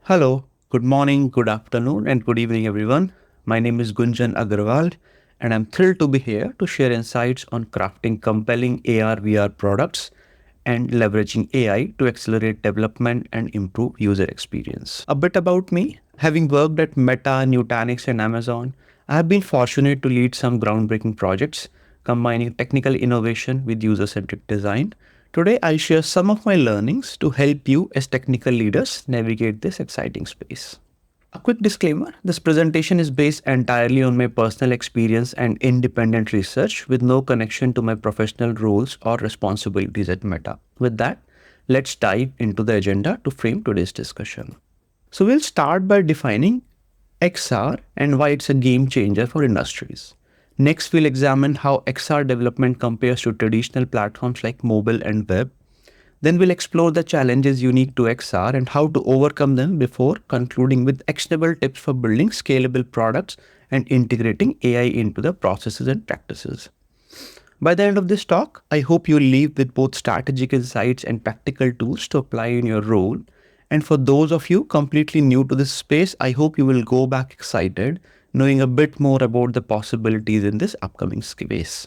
Hello, good morning, good afternoon, and good evening, everyone. My name is Gunjan Agarwal, and I'm thrilled to be here to share insights on crafting compelling AR VR products and leveraging AI to accelerate development and improve user experience. A bit about me: having worked at Meta, Nutanix, and Amazon, I have been fortunate to lead some groundbreaking projects combining technical innovation with user centric design. Today, I'll share some of my learnings to help you as technical leaders navigate this exciting space. A quick disclaimer: this presentation is based entirely on my personal experience and independent research with no connection to my professional roles or responsibilities at Meta. With that, let's dive into the agenda to frame today's discussion. So, we'll start by defining XR and why it's a game changer for industries. Next, we'll examine how XR development compares to traditional platforms like mobile and web. Then we'll explore the challenges unique to XR and how to overcome them before concluding with actionable tips for building scalable products and integrating AI into the processes and practices. By the end of this talk, I hope you'll leave with both strategic insights and practical tools to apply in your role. And for those of you completely new to this space, I hope you will go back excited, knowing a bit more about the possibilities in this upcoming space.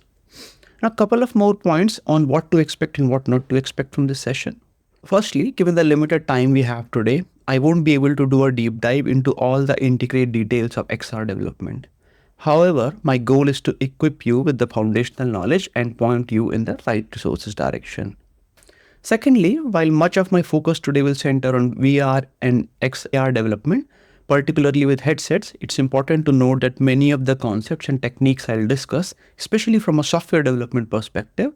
Now, a couple of more points on what to expect and what not to expect from this session. Firstly, given the limited time we have today, I won't be able to do a deep dive into all the intricate details of XR development. However, my goal is to equip you with the foundational knowledge and point you in the right resources direction. Secondly, while much of my focus today will center on VR and XR development, particularly with headsets, it's important to note that many of the concepts and techniques I'll discuss, especially from a software development perspective,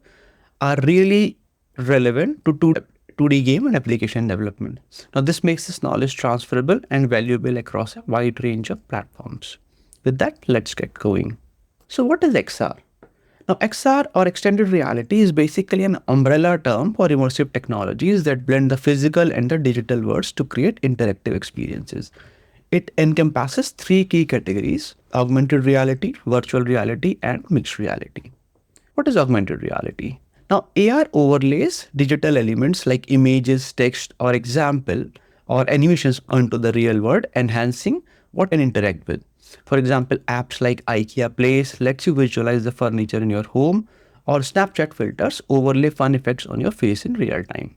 are really relevant to 2D game and application development. Now, this makes this knowledge transferable and valuable across a wide range of platforms. With that, let's get going. So, what is XR? Now, XR or extended reality is basically an umbrella term for immersive technologies that blend the physical and the digital worlds to create interactive experiences. It encompasses three key categories: augmented reality, virtual reality, and mixed reality. What is augmented reality? Now, AR overlays digital elements like images, text, or example or animations onto the real world, enhancing what can interact with. For example, apps like IKEA Place lets you visualize the furniture in your home, or Snapchat filters overlay fun effects on your face in real time.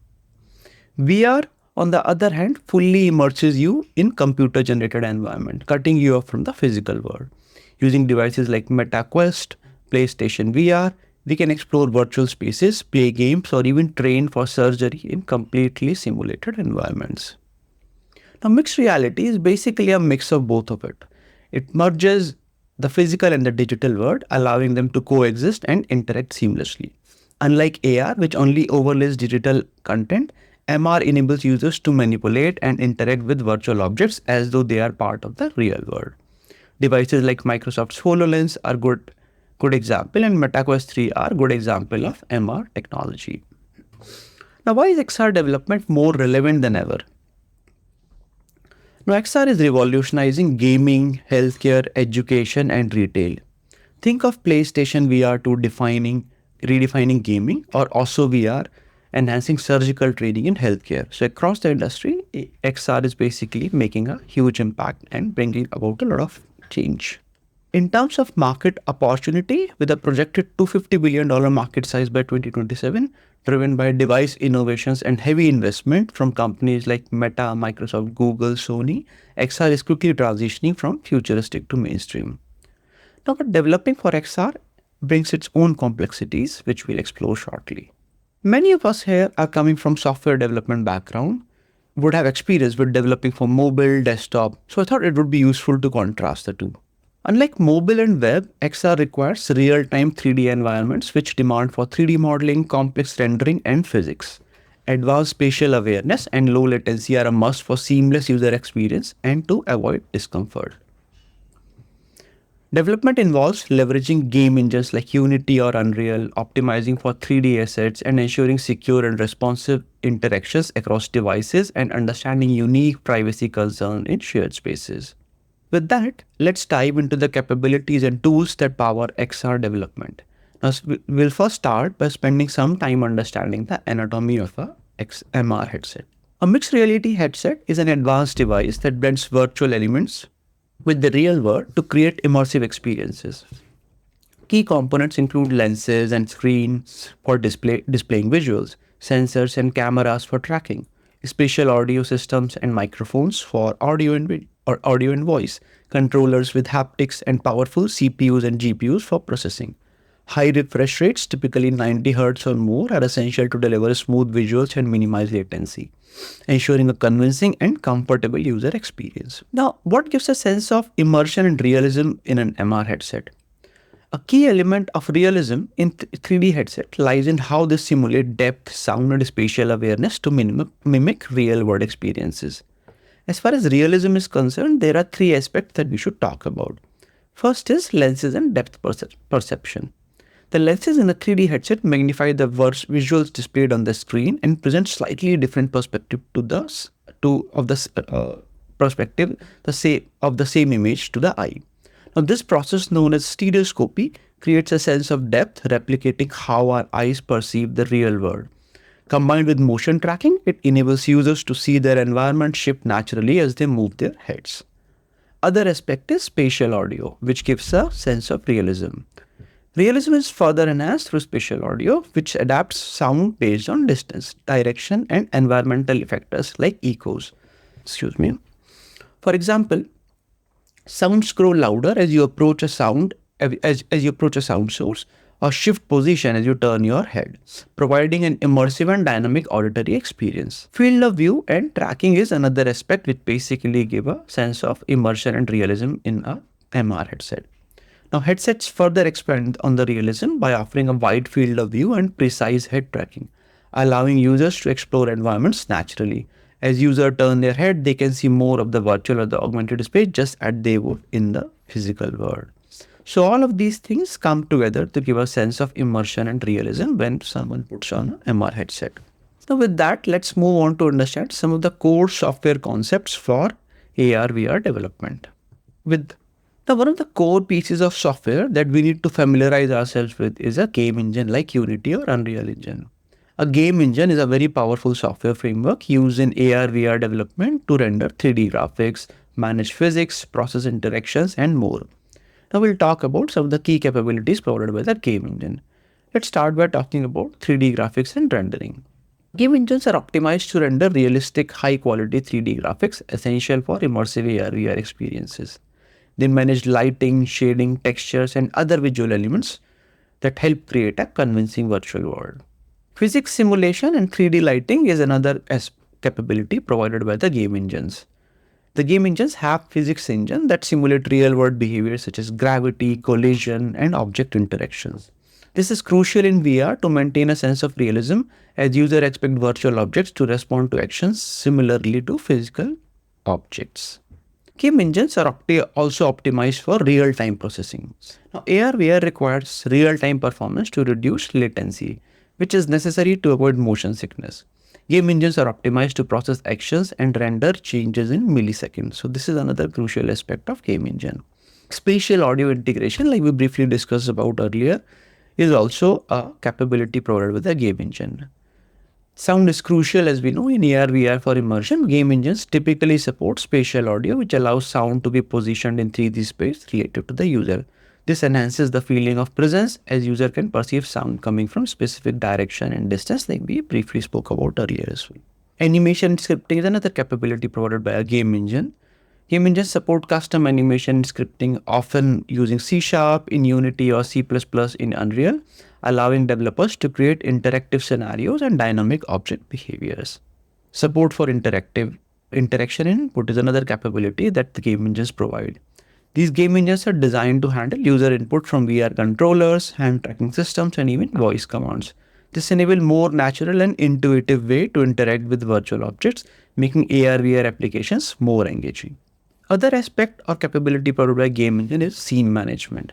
VR, on the other hand, fully immerses you in computer-generated environment, cutting you off from the physical world. Using devices like Meta Quest, PlayStation VR, we can explore virtual spaces, play games, or even train for surgery in completely simulated environments. Now, mixed reality is basically a mix of both of it. It merges the physical and the digital world, allowing them to coexist and interact seamlessly. Unlike AR, which only overlays digital content, MR enables users to manipulate and interact with virtual objects as though they are part of the real world. Devices like Microsoft's HoloLens are good example, and MetaQuest 3 are good example of MR technology. Now, why is XR development more relevant than ever? Now, XR is revolutionizing gaming, healthcare, education, and retail. Think of PlayStation VR to redefining gaming, or also VR enhancing surgical training in healthcare. So across the industry, XR is basically making a huge impact and bringing about a lot of change. In terms of market opportunity, with a projected $250 billion market size by 2027, driven by device innovations and heavy investment from companies like Meta, Microsoft, Google, Sony, XR is quickly transitioning from futuristic to mainstream. Now, but developing for XR brings its own complexities, which we'll explore shortly. Many of us here are coming from software development background, would have experience with developing for mobile, desktop, so I thought it would be useful to contrast the two. Unlike mobile and web, XR requires real-time 3D environments which demand for 3D modeling, complex rendering, and physics. Advanced spatial awareness and low latency are a must for seamless user experience and to avoid discomfort. Development involves leveraging game engines like Unity or Unreal, optimizing for 3D assets, and ensuring secure and responsive interactions across devices and understanding unique privacy concerns in shared spaces. With that, let's dive into the capabilities and tools that power XR development. Now, we'll first start by spending some time understanding the anatomy of a XMR headset. A mixed reality headset is an advanced device that blends virtual elements with the real world to create immersive experiences. Key components include lenses and screens for displaying visuals, sensors and cameras for tracking, spatial audio systems and microphones for audio and voice, controllers with haptics and powerful CPUs and GPUs for processing. High refresh rates, typically 90 Hz or more, are essential to deliver smooth visuals and minimize latency, ensuring a convincing and comfortable user experience. Now, what gives a sense of immersion and realism in an MR headset? A key element of realism in 3D headset lies in how they simulate depth, sound, and spatial awareness to mimic real-world experiences. As far as realism is concerned, there are three aspects that we should talk about. First is lenses and depth perception. The lenses in a 3D headset magnify the visuals displayed on the screen and present slightly different perspective of the same image to the eye. Now, this process known as stereoscopy creates a sense of depth, replicating how our eyes perceive the real world. Combined with motion tracking, it enables users to see their environment shift naturally as they move their heads. Other aspect is spatial audio, which gives a sense of realism. Realism is further enhanced through spatial audio, which adapts sound based on distance, direction, and environmental factors like echoes. For example, sounds grow louder as you approach a sound source, or shift position as you turn your head, providing an immersive and dynamic auditory experience. Field of view and tracking is another aspect which basically give a sense of immersion and realism in a MR headset. Now, headsets further expand on the realism by offering a wide field of view and precise head tracking, allowing users to explore environments naturally. As users turn their head, they can see more of the virtual or the augmented space just as they would in the physical world. So all of these things come together to give a sense of immersion and realism when someone puts on an MR headset. Now with that, let's move on to understand some of the core software concepts for AR/VR development. Now, one of the core pieces of software that we need to familiarize ourselves with is a game engine like Unity or Unreal Engine. A game engine is a very powerful software framework used in AR/VR development to render 3D graphics, manage physics, process interactions, and more. Now we'll talk about some of the key capabilities provided by the game engine. Let's start by talking about 3D graphics and rendering. Game engines are optimized to render realistic, high-quality 3D graphics essential for immersive AR/VR experiences. They manage lighting, shading, textures, and other visual elements that help create a convincing virtual world. Physics simulation and 3D lighting is another capability provided by the game engines. The game engines have physics engines that simulate real-world behaviors such as gravity, collision, and object interactions. This is crucial in VR to maintain a sense of realism, as users expect virtual objects to respond to actions similarly to physical objects. Game engines are also optimized for real-time processing. Now, AR/VR requires real-time performance to reduce latency, which is necessary to avoid motion sickness. Game engines are optimized to process actions and render changes in milliseconds. So this is another crucial aspect of game engine. Spatial audio integration, like we briefly discussed about earlier, is also a capability provided with the game engine. Sound is crucial, as we know, in AR/VR for immersion. Game engines typically support spatial audio, which allows sound to be positioned in 3D space relative to the user. This enhances the feeling of presence, as user can perceive sound coming from specific direction and distance, like we briefly spoke about earlier as well. Animation scripting is another capability provided by a game engine. Game engines support custom animation scripting, often using C# in Unity or C++ in Unreal, allowing developers to create interactive scenarios and dynamic object behaviors. Support for interaction input is another capability that the game engines provide. These game engines are designed to handle user input from VR controllers, hand tracking systems, and even voice commands. This enables more natural and intuitive way to interact with virtual objects, making AR/VR applications more engaging. Other aspect or capability provided by game engine is scene management.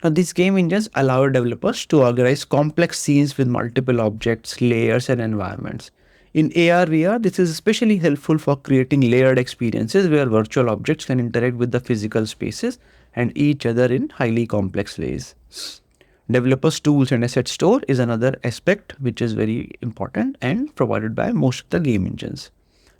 Now, these game engines allow developers to organize complex scenes with multiple objects, layers, and environments. In AR/VR, this is especially helpful for creating layered experiences where virtual objects can interact with the physical spaces and each other in highly complex ways. Developers' tools and asset store is another aspect which is very important and provided by most of the game engines.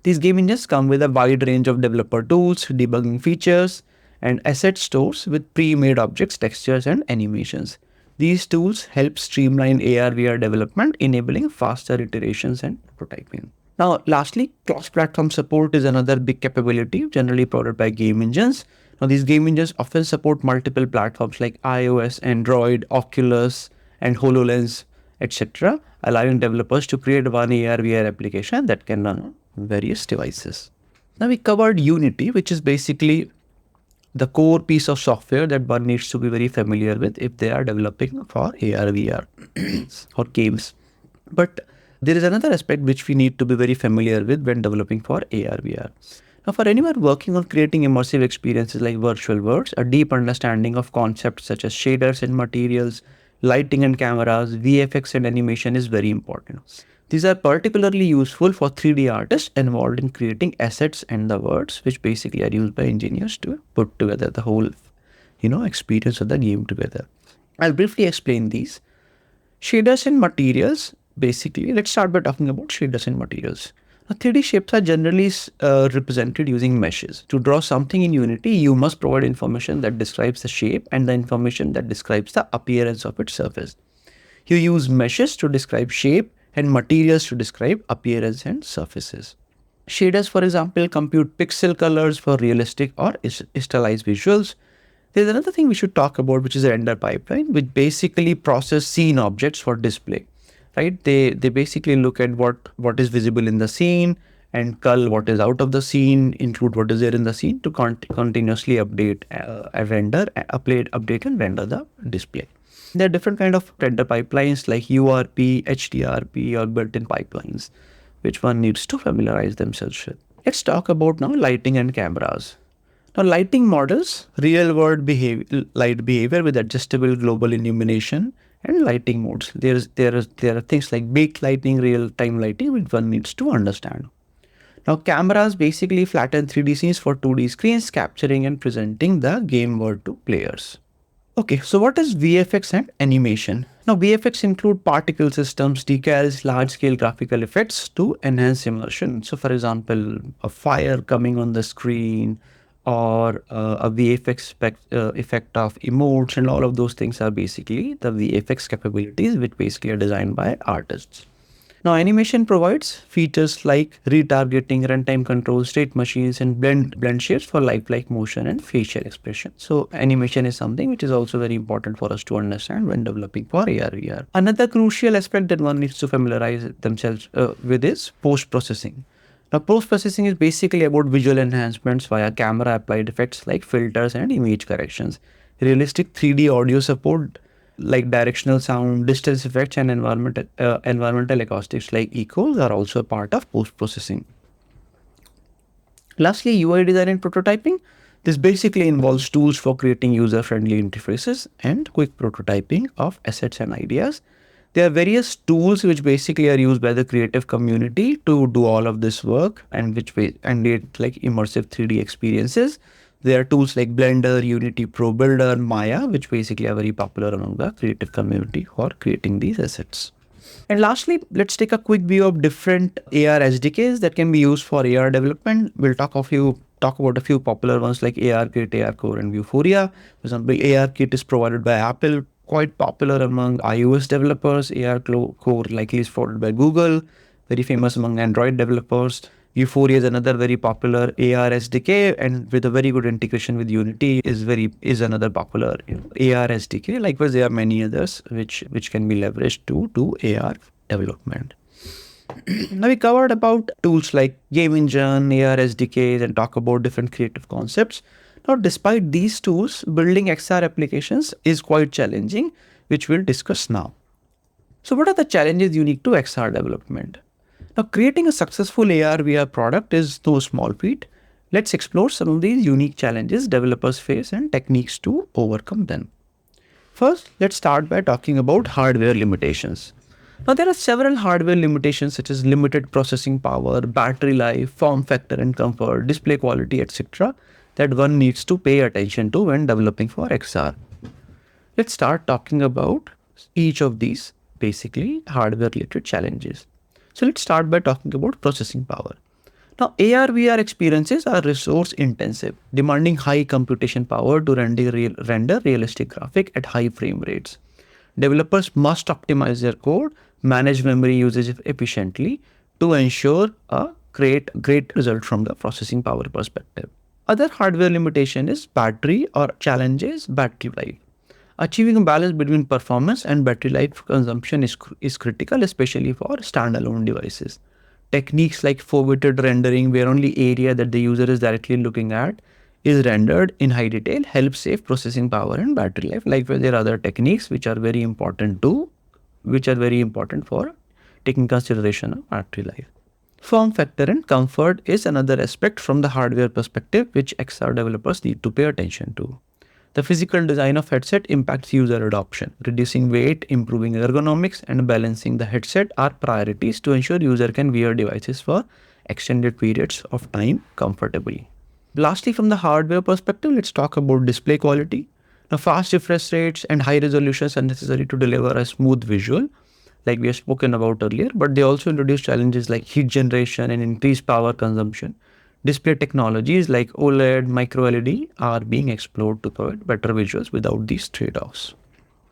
These game engines come with a wide range of developer tools, debugging features, and asset stores with pre-made objects, textures, and animations. These tools help streamline AR/VR development, enabling faster iterations and prototyping. Now, lastly, cross-platform support is another big capability generally powered by game engines. Now, these game engines often support multiple platforms like iOS, Android, Oculus, and HoloLens, etc., allowing developers to create one AR/VR application that can run on various devices. Now, we covered Unity, which is basically the core piece of software that one needs to be very familiar with if they are developing for AR/VR or games. But there is another aspect which we need to be very familiar with when developing for AR/VR. Now, for anyone working on creating immersive experiences like virtual worlds, a deep understanding of concepts such as shaders and materials, lighting and cameras, VFX and animation is very important. These are particularly useful for 3D artists involved in creating assets and the words, which basically are used by engineers to put together the whole, experience of the game together. I'll briefly explain these. Shaders and materials. Basically, let's start by talking about shaders and materials. Now, 3D shapes are generally represented using meshes. To draw something in Unity, you must provide information that describes the shape and the information that describes the appearance of its surface. You use meshes to describe shape and materials to describe appearance and surfaces. Shaders, for example, compute pixel colors for realistic or stylized visuals. There's another thing we should talk about, which is a render pipeline, which basically process scene objects for display. Right? They basically look at what is visible in the scene and cull what is out of the scene, include what is there in the scene to continuously update update and render the display. There are different kind of render pipelines like URP, HDRP, or built-in pipelines, which one needs to familiarize themselves with. Let's talk about now lighting and cameras. Now, lighting models real-world light behavior with adjustable global illumination and lighting modes. There are things like baked lighting, real-time lighting, which one needs to understand. Now, cameras basically flatten 3D scenes for 2D screens, capturing and presenting the game world to players. Okay, so what is VFX and animation? Now, VFX include particle systems, decals, large-scale graphical effects to enhance immersion. So, for example, a fire coming on the screen, or a VFX effect of emotes, and all of those things are basically the VFX capabilities which basically are designed by artists. Now, animation provides features like retargeting, runtime control, state machines, and blend shapes for lifelike motion and facial expression. So, animation is something which is also very important for us to understand when developing for AR/VR. Another crucial aspect that one needs to familiarize themselves with is post-processing. Now, post-processing is basically about visual enhancements via camera-applied effects like filters and image corrections. Realistic 3D audio support like directional sound, distance effects, and environmental acoustics like echoes are also a part of post-processing. Lastly, UI design and prototyping. This basically involves tools for creating user-friendly interfaces and quick prototyping of assets and ideas. There are various tools which basically are used by the creative community to do all of this work and create like immersive 3D experiences. There are tools like Blender, Unity Pro Builder, Maya, which basically are very popular among the creative community for creating these assets. And lastly, let's take a quick view of different AR SDKs that can be used for AR development. We'll talk about a few popular ones like ARKit, ARCore, and Vuforia. For example, ARKit is provided by Apple, quite popular among iOS developers. ARCore likely is followed by Google, very famous among Android developers. Vuforia is another very popular AR SDK, and with a very good integration with Unity is another popular AR SDK. Likewise, there are many others which can be leveraged to do AR development. Now, we covered about tools like Game Engine, AR SDKs, and talk about different creative concepts. Now, despite these tools, building XR applications is quite challenging, which we'll discuss now. So, what are the challenges unique to XR development? Now, creating a successful AR/VR product is no small feat. Let's explore some of these unique challenges developers face and techniques to overcome them. First, let's start by talking about hardware limitations. Now, there are several hardware limitations such as limited processing power, battery life, form factor and comfort, display quality, etc. that one needs to pay attention to when developing for XR. Let's start talking about each of these basically hardware related challenges. So let's start by talking about processing power. Now, AR VR experiences are resource intensive, demanding high computation power to render realistic graphic at high frame rates. Developers must optimize their code, manage memory usage efficiently to ensure a great result from the processing power perspective. Other hardware limitation is battery or challenges battery life. Achieving a balance between performance and battery life consumption is critical, especially for standalone devices. Techniques like forwarded rendering, where only area that the user is directly looking at is rendered in high detail, help save processing power and battery life. Likewise, there are other techniques which are very important too, which are very important for taking consideration of battery life. Form factor and comfort is another aspect from the hardware perspective which XR developers need to pay attention to. The physical design of headset impacts user adoption. Reducing weight, improving ergonomics, and balancing the headset are priorities to ensure user can wear devices for extended periods of time comfortably. Lastly, from the hardware perspective, let's talk about display quality. Now, fast refresh rates and high resolutions are necessary to deliver a smooth visual, like we have spoken about earlier, but they also introduce challenges like heat generation and increased power consumption. Display technologies like OLED, micro LED are being explored to provide better visuals without these trade-offs.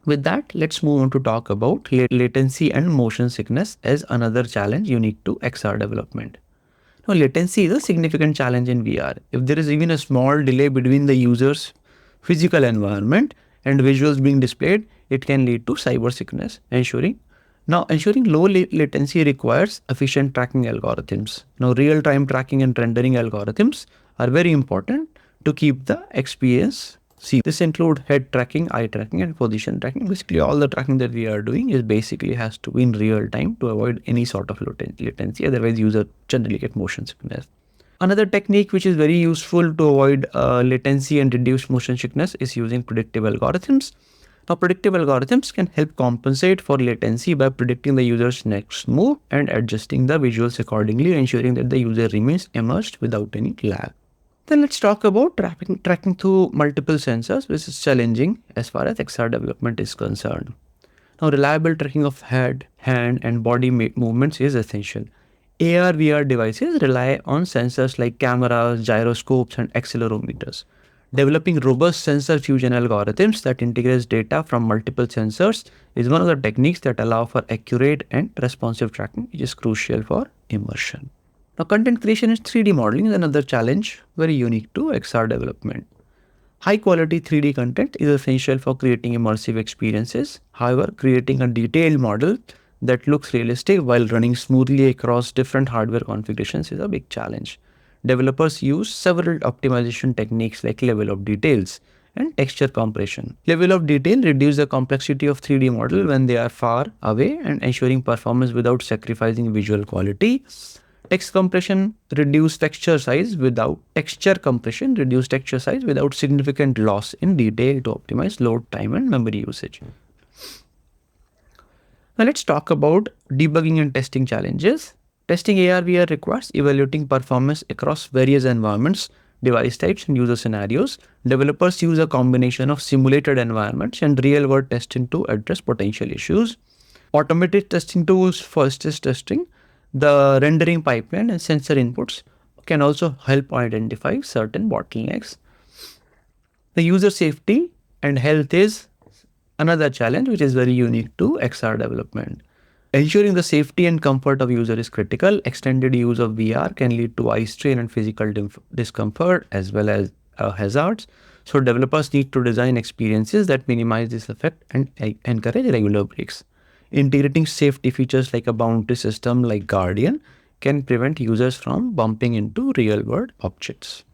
With that, let's move on to talk about latency and motion sickness as another challenge unique to XR development. Now, latency is a significant challenge in VR. If there is even a small delay between the user's physical environment and visuals being displayed, it can lead to cyber sickness. Ensuring low latency requires efficient tracking algorithms. Now, real-time tracking and rendering algorithms are very important to keep the experience. See, this include head tracking, eye tracking, and position tracking. Basically, all the tracking that we are doing is basically has to be in real time to avoid any sort of latency. Otherwise, user generally get motion sickness. Another technique which is very useful to avoid latency and reduce motion sickness is using predictive algorithms. Now, predictive algorithms can help compensate for latency by predicting the user's next move and adjusting the visuals accordingly, ensuring that the user remains immersed without any lag. Then let's talk about tracking through multiple sensors, which is challenging as far as XR development is concerned. Now, reliable tracking of head, hand, and body movements is essential. AR VR devices rely on sensors like cameras, gyroscopes, and accelerometers. Developing robust sensor fusion algorithms that integrates data from multiple sensors is one of the techniques that allow for accurate and responsive tracking, which is crucial for immersion. Now, content creation and 3D modeling is another challenge very unique to XR development. High quality 3D content is essential for creating immersive experiences. However, creating a detailed model that looks realistic while running smoothly across different hardware configurations is a big challenge. Developers use several optimization techniques like level of details and texture compression. Level of detail reduces the complexity of 3D model when they are far away and ensuring performance without sacrificing visual quality. Texture compression reduce texture size without significant loss in detail to optimize load time and memory usage. Now let's talk about debugging and testing challenges. Testing AR/VR requires evaluating performance across various environments, device types, and user scenarios. Developers use a combination of simulated environments and real-world testing to address potential issues. Automated testing tools for stress testing, the rendering pipeline, and sensor inputs can also help identify certain bottlenecks. The user safety and health is another challenge which is very unique to XR development. Ensuring the safety and comfort of user is critical. Extended use of VR can lead to eye strain and physical discomfort as well as hazards. So developers need to design experiences that minimize this effect and encourage regular breaks. Integrating safety features like a boundary system like Guardian can prevent users from bumping into real-world objects.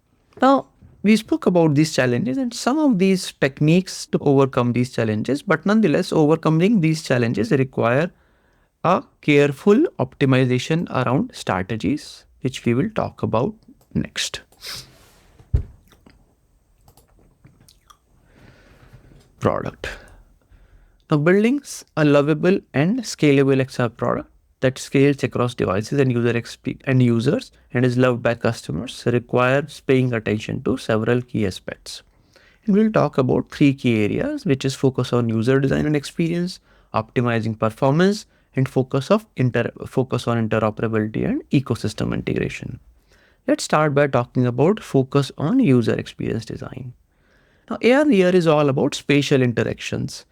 Now, we spoke about these challenges and some of these techniques to overcome these challenges, but nonetheless, overcoming these challenges require a careful optimization around strategies, which we will talk about next. Product. Now, building a lovable and scalable XR product that scales across devices and users and is loved by customers requires paying attention to several key aspects. And we'll talk about 3 key areas, which is focus on user design and experience, optimizing performance, and focus on interoperability and ecosystem integration. Let's start by talking about focus on user experience design. Now, AR VR is all about spatial interactions.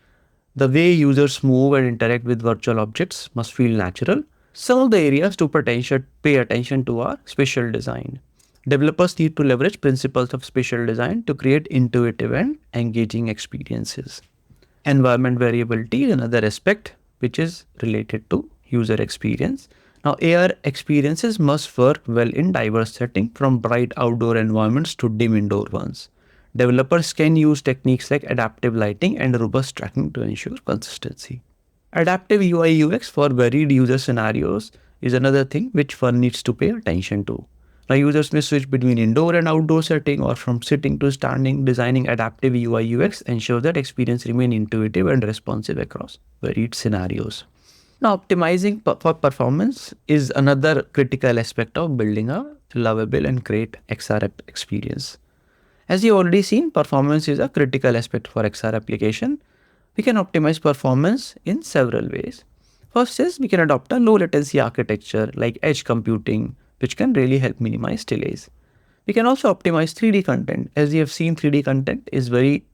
The way users move and interact with virtual objects must feel natural. Some of the areas to pay attention to are spatial design. Developers need to leverage principles of spatial design to create intuitive and engaging experiences. Environment variability is another aspect which is related to user experience. Now, AR experiences must work well in diverse settings, from bright outdoor environments to dim indoor ones. Developers can use techniques like adaptive lighting and robust tracking to ensure consistency. Adaptive UI UX for varied user scenarios is another thing which one needs to pay attention to. Now, users may switch between indoor and outdoor setting or from sitting to standing. Designing adaptive UI UX ensures that experience remain intuitive and responsive across varied scenarios. Now, optimizing for performance is another critical aspect of building a lovable and great XR experience. As you've already seen, performance is a critical aspect for XR application. We can optimize performance in several ways. First is we can adopt a low latency architecture like edge computing, which can really help minimize delays. We can also optimize 3D content. As you have seen, 3D content is very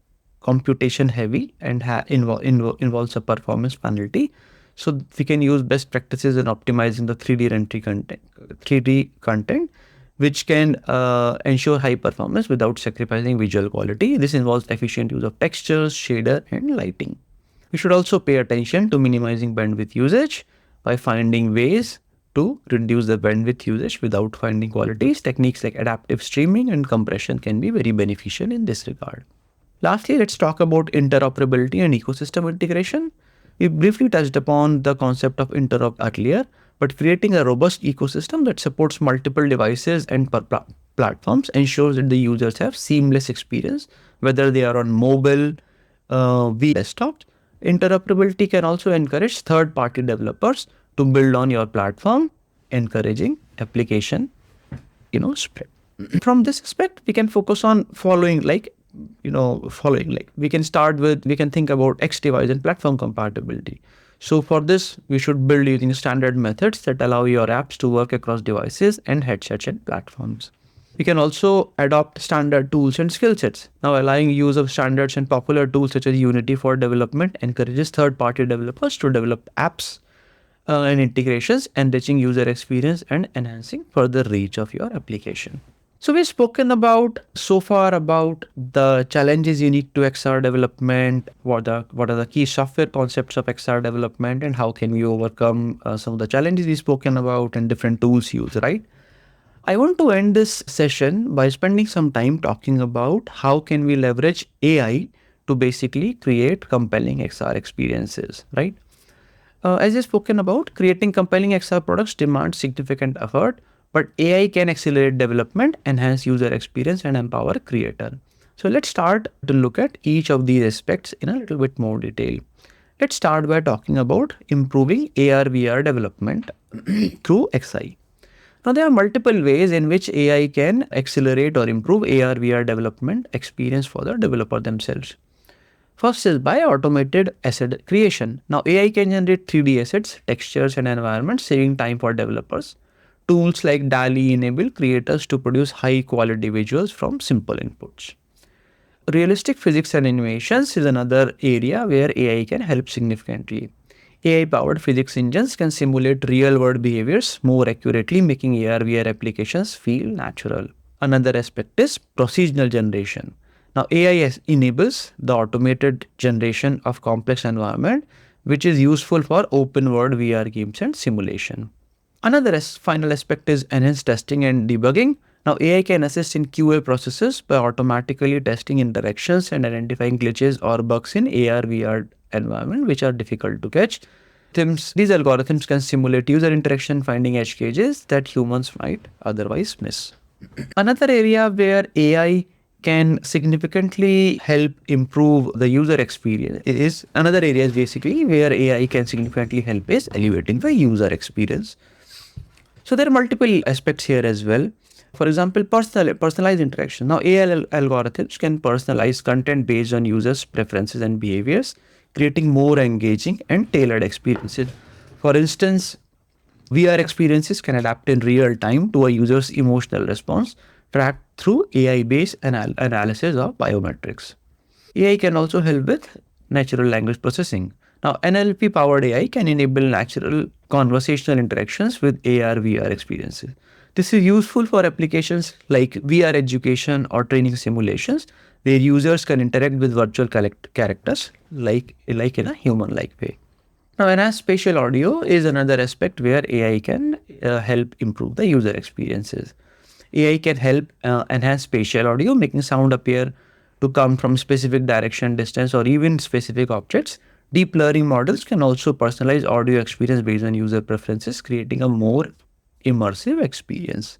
computation heavy and involves a performance penalty. So we can use best practices in optimizing the 3D content, which can ensure high performance without sacrificing visual quality. This involves efficient use of textures, shader, and lighting. We should also pay attention to minimizing bandwidth usage by finding ways to reduce the bandwidth usage without finding qualities. Techniques like adaptive streaming and compression can be very beneficial in this regard. Lastly, let's talk about interoperability and ecosystem integration. We briefly touched upon the concept of interop earlier, but creating a robust ecosystem that supports multiple devices and platforms ensures that the users have seamless experience, whether they are on mobile, via desktop. Interoperability can also encourage third-party developers to build on your platform, encouraging application, spread. From this aspect, we can focus on following we can think about X device and platform compatibility. So for this, we should build using standard methods that allow your apps to work across devices and headsets and platforms. We can also adopt standard tools and skill sets. Now, allowing use of standards and popular tools such as Unity for development encourages third-party developers to develop apps and integrations, enriching user experience and enhancing further reach of your application. So we've spoken so far about the challenges unique to XR development, what are the key software concepts of XR development, and how can we overcome some of the challenges we've spoken about and different tools used, right? I want to end this session by spending some time talking about how can we leverage AI to basically create compelling XR experiences, right? As I've spoken about, creating compelling XR products demands significant effort, but AI can accelerate development, enhance user experience, and empower creator. So let's start to look at each of these aspects in a little bit more detail. Let's start by talking about improving AR VR development through XI. Now, there are multiple ways in which AI can accelerate or improve AR VR development experience for the developer themselves. First is by automated asset creation. Now, AI can generate 3D assets, textures, and environments, saving time for developers. Tools like DALL-E enable creators to produce high-quality visuals from simple inputs. Realistic physics and animations is another area where AI can help significantly. AI-powered physics engines can simulate real-world behaviors more accurately, making AR/VR applications feel natural. Another aspect is procedural generation. Now, AI enables the automated generation of complex environment, which is useful for open-world VR games and simulation. Another final aspect is enhanced testing and debugging. Now, AI can assist in QA processes by automatically testing interactions and identifying glitches or bugs in AR/VR environment, which are difficult to catch. These algorithms can simulate user interaction, finding edge cases that humans might otherwise miss. Another area where AI can significantly help improve the user experience is elevating the user experience. So there are multiple aspects here as well. For example, personalized interaction. Now, AI algorithms can personalize content based on users' preferences and behaviors, creating more engaging and tailored experiences. For instance, VR experiences can adapt in real time to a user's emotional response, tracked through AI-based analysis of biometrics. AI can also help with natural language processing. Now, NLP-powered AI can enable natural conversational interactions with AR, VR experiences. This is useful for applications like VR education or training simulations, where users can interact with virtual characters like in a human-like way. Now, enhanced spatial audio is another aspect where AI can help improve the user experiences. AI can help enhance spatial audio, making sound appear to come from specific direction, distance, or even specific objects. Deep learning models can also personalize audio experience based on user preferences, creating a more immersive experience.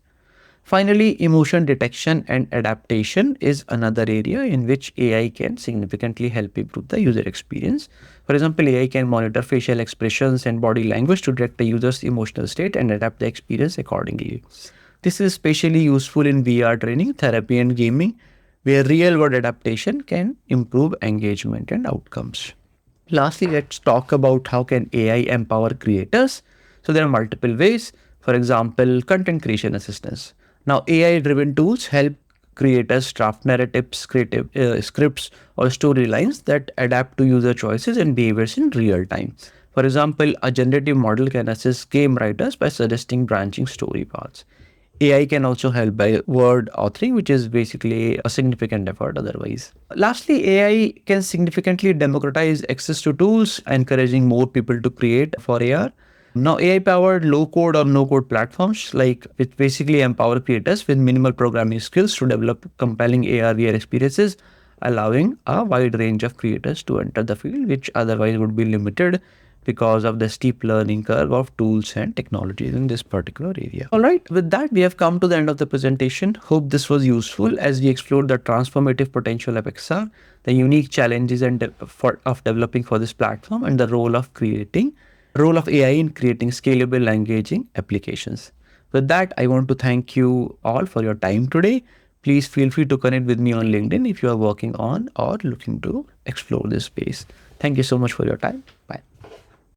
Finally, emotion detection and adaptation is another area in which AI can significantly help improve the user experience. For example, AI can monitor facial expressions and body language to detect the user's emotional state and adapt the experience accordingly. This is especially useful in VR training, therapy, and gaming, where real world adaptation can improve engagement and outcomes. Lastly, let's talk about how can AI empower creators. So there are multiple ways. For example, content creation assistance. Now, AI-driven tools help creators draft narratives, creative scripts, or storylines that adapt to user choices and behaviors in real time. For example, a generative model can assist game writers by suggesting branching story paths. AI can also help by word authoring, which is basically a significant effort otherwise. Lastly, AI can significantly democratize access to tools, encouraging more people to create for AR. Now, AI powered low code or no code platforms like which basically empower creators with minimal programming skills to develop compelling AR VR experiences, allowing a wide range of creators to enter the field, which otherwise would be limited because of the steep learning curve of tools and technologies in this particular area. All right, with that, we have come to the end of the presentation. Hope this was useful as we explored the transformative potential of XR, the unique challenges of developing for this platform, and the role of AI in creating scalable, engaging applications. With that, I want to thank you all for your time today. Please feel free to connect with me on LinkedIn if you are working on or looking to explore this space. Thank you so much for your time. Bye.